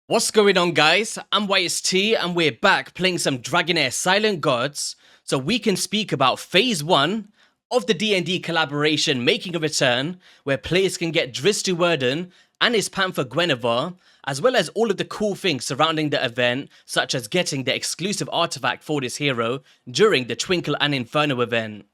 What's going on, guys? I'm YST and we're back playing some Dragonheir Silent Gods so we can speak about Phase 1 of the D&D collaboration making a return, where players can get Drizzt URDEN and his Panther Guinevere, as well as all of the cool things surrounding the event, such as getting the exclusive artifact for this hero during the Twinkle and Inferno event.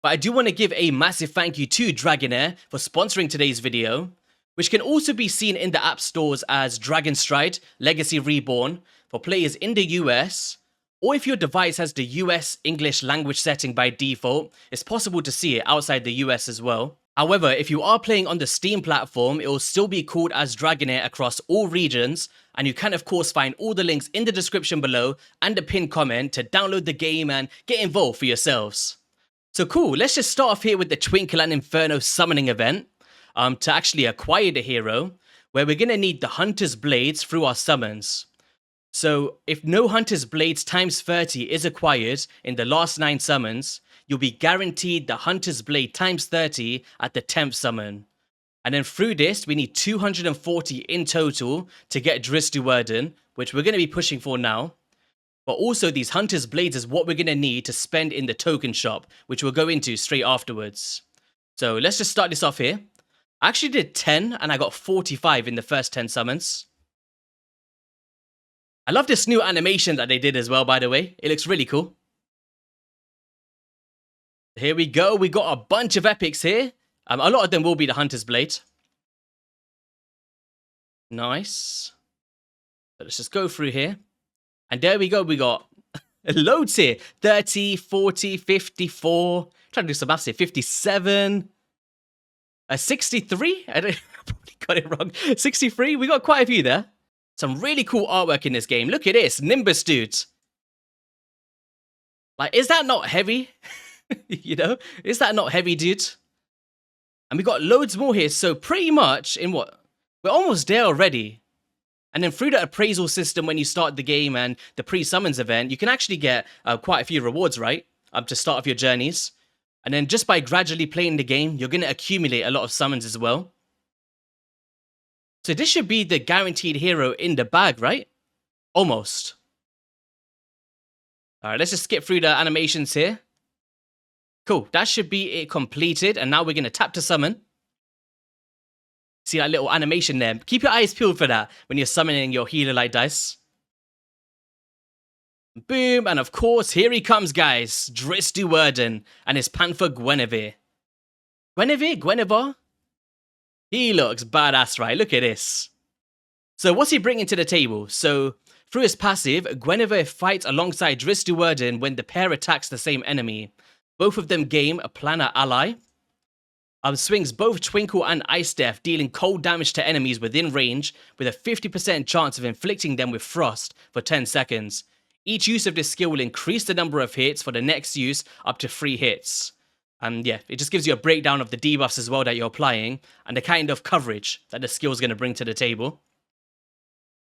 But I do want to give a massive thank you to Dragonheir for sponsoring today's video, which can also be seen in the app stores as Dragonstride Legacy Reborn for players in the US, or if your device has the US English language setting by default, it's possible to see it outside the US as well. However, if you are playing on the Steam platform, it will still be called as Dragonheir across all regions, and you can of course find all the links in the description below and the pinned comment to download the game and get involved for yourselves. So cool, let's just start off here with the Twinkle and Inferno summoning event. To actually acquire the hero, where we're going to need the Hunter's Blades through our summons. So if no Hunter's Blades times 30 is acquired in the last 9 summons, you'll be guaranteed the Hunter's Blade times 30 at the 10th summon. And then through this, we need 240 in total to get Drizzt URDEN, which we're going to be pushing for now. But also these Hunter's Blades is what we're going to need to spend in the token shop, which we'll go into straight afterwards. So let's just start this off here. I actually did 10 and I got 45 in the first 10 summons. I love this new animation that they did as well, by the way. It looks really cool. Here we go. We got a bunch of epics here. A lot of them will be the Hunter's Blade. Nice. So let's just go through here. And there we go. We got loads here. 30, 40, 54. Trying to do some maths here. 57. 63? I probably got it wrong. 63? We got quite a few there. Some really cool artwork in this game. Look at this. Nimbus, dude. Like, is that not heavy? You know? Is that not heavy, dude? And we got loads more here. So pretty much in what? We're almost there already. And then through the appraisal system when you start the game and the pre-summons event, you can actually get quite a few rewards, right? Up to start off your journeys. And then just by gradually playing the game, you're going to accumulate a lot of summons as well. So this should be the guaranteed hero in the bag, right? Almost. Alright, let's just skip through the animations here. Cool, that should be it completed. And now we're going to tap to summon. See that little animation there? Keep your eyes peeled for that when you're summoning your healer light dice. Boom, and of course, here he comes, guys. Drizzt URDEN and his Panther Guinevere. Guinevere? He looks badass, right? Look at this. So what's he bringing to the table? So through his passive, Guinevere fights alongside Drizzt URDEN when the pair attacks the same enemy. Both of them gain a planar ally. Swings both Twinkle and Ice Death, dealing cold damage to enemies within range with a 50% chance of inflicting them with frost for 10 seconds. Each use of this skill will increase the number of hits for the next use up to 3 hits. And yeah, it just gives you a breakdown of the debuffs as well that you're applying and the kind of coverage that the skill is going to bring to the table.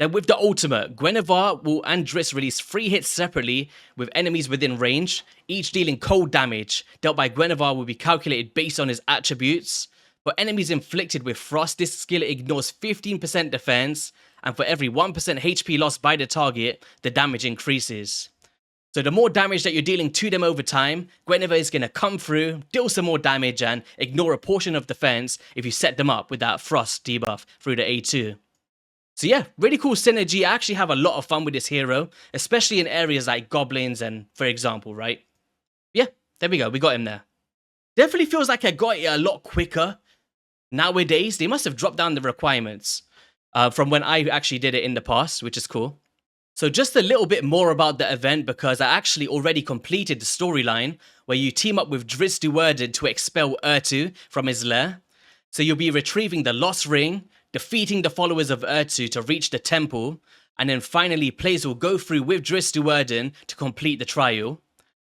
Then with the ultimate, Guinevere and Drizzt release 3 hits separately with enemies within range, each dealing cold damage. Dealt by Guinevere will be calculated based on his attributes. For enemies inflicted with frost, this skill ignores 15% defense, and for every 1% HP lost by the target, the damage increases. So the more damage that you're dealing to them over time, Guinevere is going to come through, deal some more damage, and ignore a portion of defense if you set them up with that frost debuff through the A2. So yeah, really cool synergy. I actually have a lot of fun with this hero, especially in areas like goblins and, for example, right? Yeah, there we go. We got him there. Definitely feels like I got it a lot quicker. Nowadays, they must have dropped down the requirements from when I actually did it in the past, which is cool. So just a little bit more about the event, because I actually already completed the storyline where you team up with Drizzt URDEN to expel Urtu from his lair. So you'll be retrieving the Lost Ring, defeating the followers of Urtu to reach the temple, and then finally players will go through with Drizzt URDEN to complete the trial.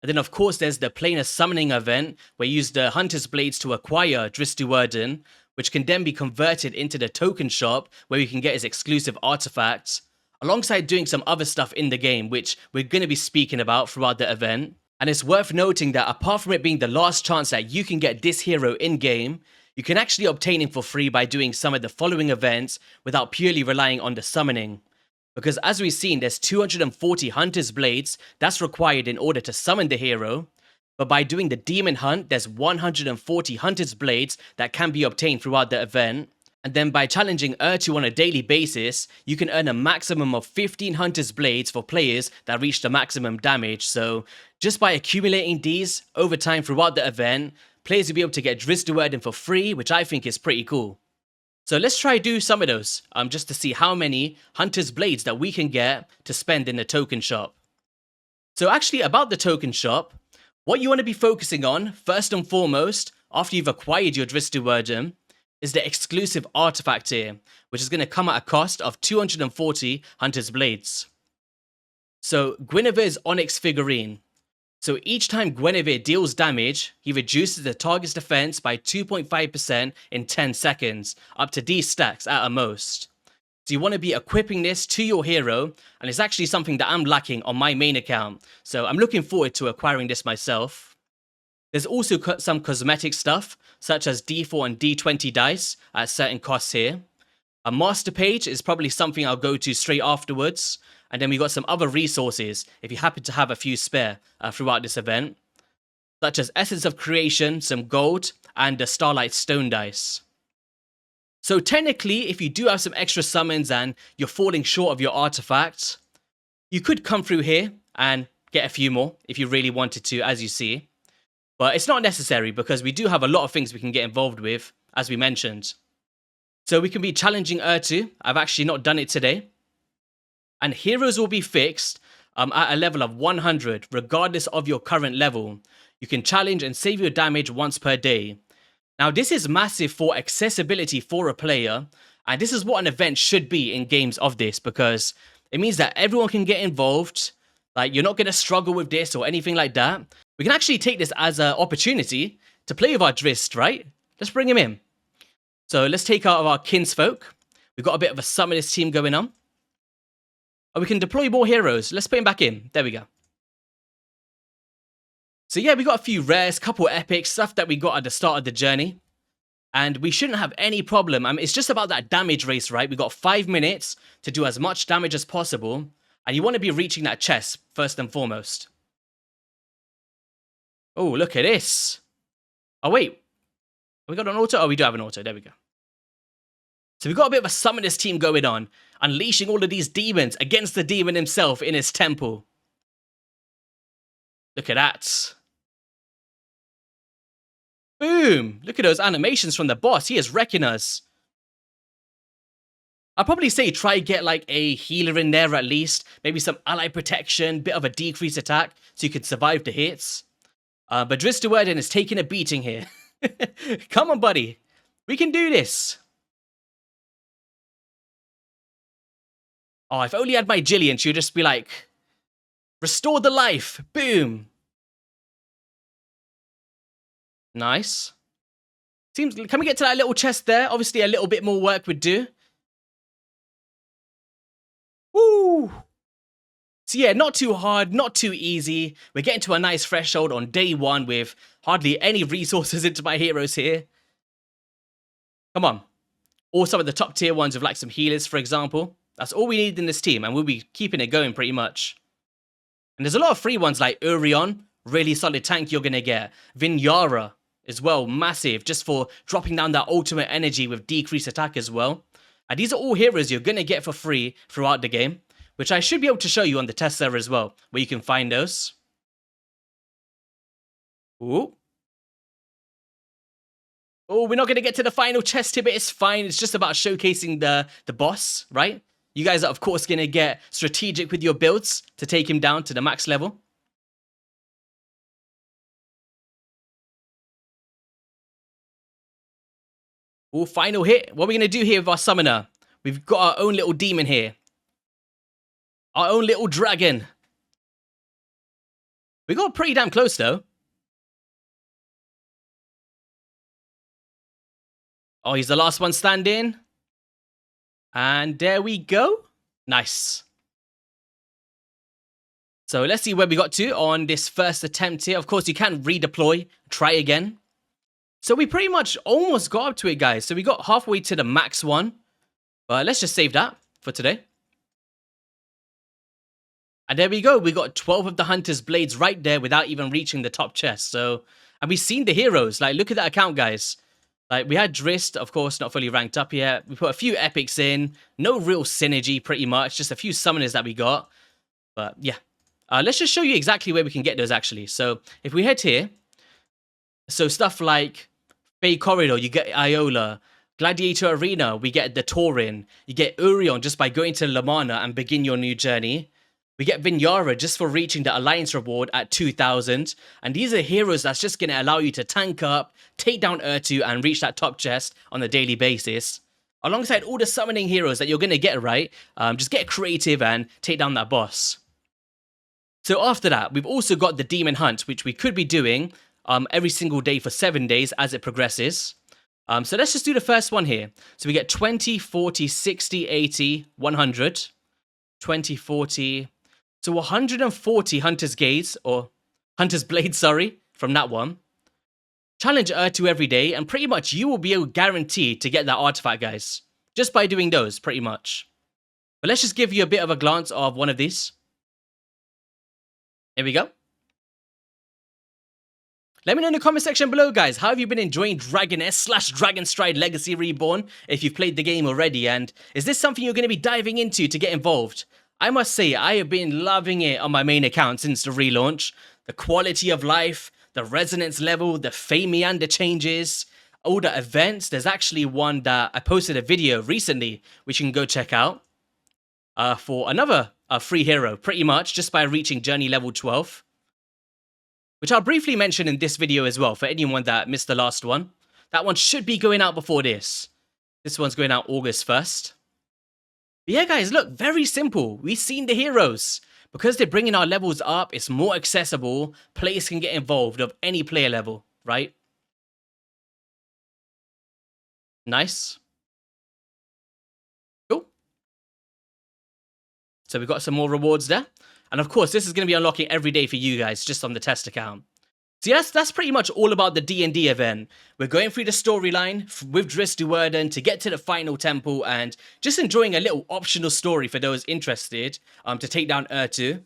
And then of course there's the planar summoning event where you use the Hunter's Blades to acquire Drizzt URDEN, which can then be converted into the token shop where you can get his exclusive artifacts, alongside doing some other stuff in the game, which we're going to be speaking about throughout the event. And it's worth noting that apart from it being the last chance that you can get this hero in-game, you can actually obtain him for free by doing some of the following events without purely relying on the summoning. Because as we've seen, there's 240 Hunter's Blades that's required in order to summon the hero. But by doing the Demon Hunt, there's 140 Hunter's Blades that can be obtained throughout the event. And then by challenging Urtu on a daily basis, you can earn a maximum of 15 Hunter's Blades for players that reach the maximum damage. So just by accumulating these over time throughout the event, players will be able to get Drizzt URDEN for free, which I think is pretty cool. So let's try do some of those, just to see how many Hunter's Blades that we can get to spend in the token shop. So actually about the token shop, what you want to be focusing on, first and foremost, after you've acquired your Drizzt URDEN, is the exclusive artifact here, which is going to come at a cost of 240 Hunter's Blades. So Guinevere's Onyx figurine. So each time Guinevere deals damage, he reduces the target's defense by 2.5% in 10 seconds, up to these stacks at a most. So you want to be equipping this to your hero, and it's actually something that I'm lacking on my main account, so I'm looking forward to acquiring this myself. There's also some cosmetic stuff, such as D4 and D20 dice at certain costs here. A master page is probably something I'll go to straight afterwards. And then we got some other resources, if you happen to have a few spare throughout this event. Such as Essence of Creation, some gold, and the Starlight stone dice. So technically, if you do have some extra summons and you're falling short of your artifacts, you could come through here and get a few more if you really wanted to, as you see. But it's not necessary because we do have a lot of things we can get involved with, as we mentioned. So we can be challenging Urtu. I've actually not done it today. And heroes will be fixed at a level of 100, regardless of your current level. You can challenge and save your damage once per day. Now, this is massive for accessibility for a player, and this is what an event should be in games of this, because it means that everyone can get involved. Like, you're not going to struggle with this or anything like that. We can actually take this as an opportunity to play with our Drizzt, right? Let's bring him in. So let's take out our kinsfolk. We've got a bit of a summoners team going on. Oh, we can deploy more heroes. Let's put him back in. There we go. So yeah, we got a few rares, couple epics, stuff that we got at the start of the journey. And we shouldn't have any problem. I mean, it's just about that damage race, right? We got 5 minutes to do as much damage as possible. And you want to be reaching that chest, first and foremost. Oh, look at this. Oh, wait. Have we got an auto? Oh, we do have an auto. There we go. So we've got a bit of a summoners team going on, unleashing all of these demons against the demon himself in his temple. Look at that. Boom! Look at those animations from the boss. He is wrecking us. I'd probably say try get like a healer in there at least. Maybe some ally protection, bit of a decreased attack so you can survive the hits. But Drizzt URDEN is taking a beating here. Come on, buddy. We can do this. Oh, if only I had my Jillian, she would just be like, restore the life. Boom. Nice. Seems, can we get to that little chest there? Obviously, a little bit more work would do. Woo. So yeah, not too hard, not too easy. We're getting to a nice threshold on day 1 with hardly any resources into my heroes here. Come on. Or some of the top tier ones with like some healers, for example. That's all we need in this team, and we'll be keeping it going pretty much. And there's a lot of free ones like Urion, really solid tank you're going to get. Wyrmarrow as well, massive, just for dropping down that ultimate energy with decreased attack as well. And these are all heroes you're going to get for free throughout the game, which I should be able to show you on the test server as well, where you can find those. Ooh. Oh, we're not going to get to the final chest here, but it's fine. It's just about showcasing the boss, right? You guys are, of course, going to get strategic with your builds to take him down to the max level. Oh, final hit. What are we going to do here with our summoner? We've got our own little demon here. Our own little dragon. We got pretty damn close, though. Oh, he's the last one standing. And there we go. Nice. So let's see where we got to on this first attempt here. Of course, you can redeploy, try again. So we pretty much almost got up to it, guys. So we got halfway to the max one. But let's just save that for today. And there we go. We got 12 of the Hunter's Blades right there without even reaching the top chest. So, and we've seen the heroes. Like, look at that account, guys. Like, we had Drizzt, of course, not fully ranked up yet. We put a few epics in. No real synergy, pretty much. Just a few summoners that we got. But, yeah. Let's just show you exactly where we can get those, actually. So, if we head here. So, stuff like Bay Corridor, you get Iola. Gladiator Arena, we get the Taurin. You get Urion just by going to Lamana and begin your new journey. We get Wyrmarrow just for reaching the Alliance reward at 2,000. And these are heroes that's just going to allow you to tank up, take down Urtu, and reach that top chest on a daily basis. Alongside all the summoning heroes that you're going to get, right? Just get creative and take down that boss. So after that, we've also got the Demon Hunt, which we could be doing every single day for 7 days as it progresses. So let's just do the first one here. So we get 20, 40, 60, 80, 100. 20, 40... So 140 Hunter's Gaze, or Hunter's Blade, sorry, from that one. Challenge Urtu every day, and pretty much you will be guaranteed to get that artifact, guys. Just by doing those, pretty much. But let's just give you a bit of a glance of one of these. Here we go. Let me know in the comment section below, guys, how have you been enjoying Dragonheir/Dragonstride Legacy Reborn if you've played the game already, and is this something you're going to be diving into to get involved? I must say, I have been loving it on my main account since the relaunch. The quality of life, the resonance level, the fame meander changes, all the events. There's actually one that I posted a video recently, which you can go check out, for another free hero, pretty much, just by reaching journey level 12. Which I'll briefly mention in this video as well, for anyone that missed the last one. That one should be going out before this. This one's going out August 1st. But yeah, guys, look, very simple. We've seen the heroes. Because they're bringing our levels up, it's more accessible. Players can get involved of any player level, right? Nice. Cool. So we've got some more rewards there. And of course, this is going to be unlocking every day for you guys, just on the test account. So yes, that's pretty much all about the D&D event. We're going through the storyline with Drizzt URDEN to get to the final temple and just enjoying a little optional story for those interested to take down Urtu.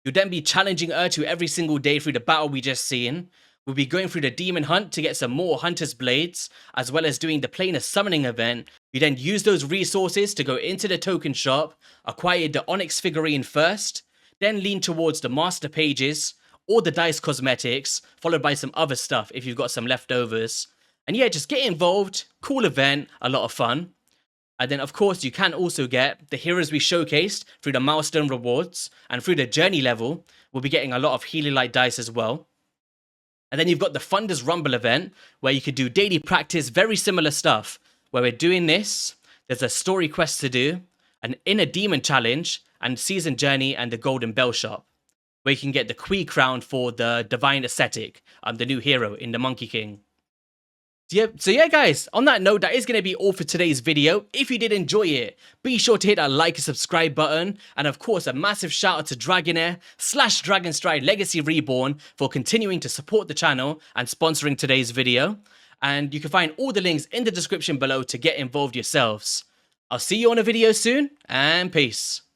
You'll then be challenging Urtu every single day through the battle we just seen. We'll be going through the Demon Hunt to get some more Hunter's Blades, as well as doing the Planar Summoning event. You then use those resources to go into the token shop, acquire the Onyx figurine first, then lean towards the Master Pages, or the Dice Cosmetics, followed by some other stuff if you've got some leftovers. And yeah, just get involved, cool event, a lot of fun. And then of course you can also get the heroes we showcased through the milestone rewards, and through the journey level, we'll be getting a lot of Healing Light dice as well. And then you've got the Thunder's Rumble event, where you could do daily practice, very similar stuff. Where we're doing this, there's a story quest to do, an inner demon challenge, and season journey and the Golden Bell shop, where you can get the Queen crown for the Divine Ascetic, the new hero in the Monkey King. So yeah, guys, on that note, that is going to be all for today's video. If you did enjoy it, be sure to hit that like and subscribe button. And of course, a massive shout out to Dragonheir/Dragonstride Legacy Reborn for continuing to support the channel and sponsoring today's video. And you can find all the links in the description below to get involved yourselves. I'll see you on a video soon, and peace.